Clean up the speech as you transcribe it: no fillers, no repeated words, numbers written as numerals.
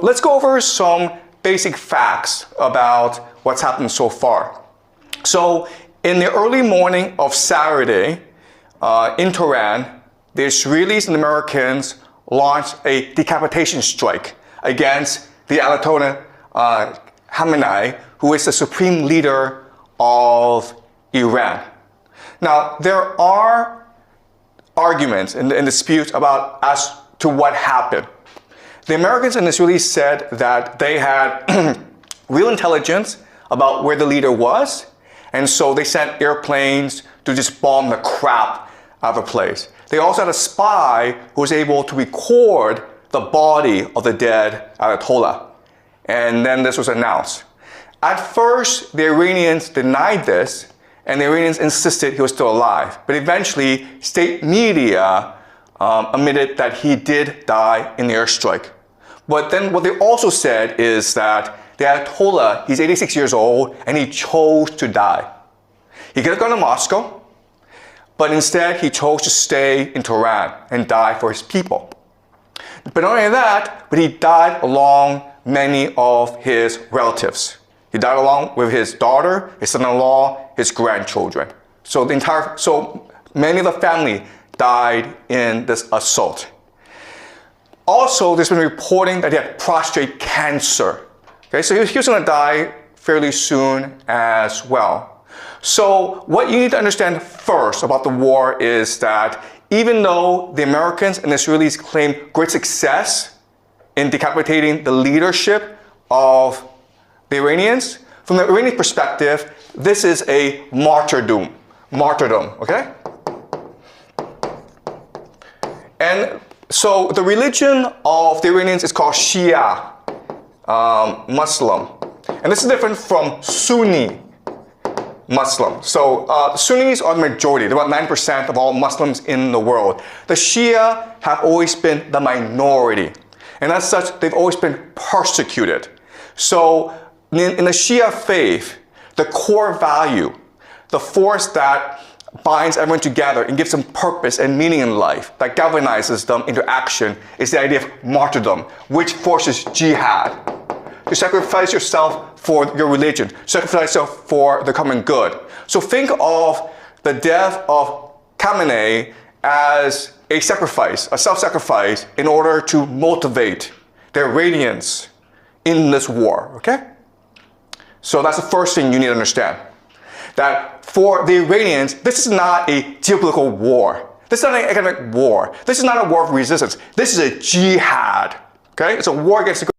Let's go over some basic facts about what's happened so far. So in the early morning of Saturday in Tehran, the Israelis and Americans launched a decapitation strike against the Ayatollah Khamenei, who is the supreme leader of Iran. Now, there are arguments and disputes about as to what happened. The Americans and Israelis said that they had real intelligence about where the leader was, and so they sent airplanes to just bomb the crap out of the place. They also had a spy who was able to record the body of the dead Ayatollah, and then this was announced. At first, the Iranians denied this, and the Iranians insisted he was still alive. But eventually, state media admitted that he did die in the airstrike. But then what they also said is that the Ayatollah, he's 86 years old, and he chose to die. He could have gone to Moscow, but instead he chose to stay in Tehran and die for his people. But not only that, but he died along many of his relatives. He died along with his daughter, his son-in-law, his grandchildren. So many of the family died in this assault. Also, there's been reporting that he had prostate cancer. Okay, so he was going to die fairly soon as well. So what you need to understand first about the war is that even though the Americans and Israelis claim great success in decapitating the leadership of the Iranians, from the Iranian perspective, this is a martyrdom, okay? And so the religion of the Iranians is called Shia Muslim. And this is different from Sunni Muslim. So Sunnis are the majority. They're about 9% of all Muslims in the world. The Shia have always been the minority. And as such, they've always been persecuted. So in the Shia faith, the core value, the force that binds everyone together and gives them purpose and meaning in life, that galvanizes them into action, is the idea of martyrdom, which forces jihad. To sacrifice yourself for your religion, sacrifice yourself for the common good. So think of the death of Khamenei as a sacrifice, a self-sacrifice, in order to motivate the Iranians in this war, okay? So that's the first thing you need to understand. That for the Iranians, this is not a geopolitical war. This is not an economic war. This is not a war of resistance. This is a jihad, okay? It's a war against the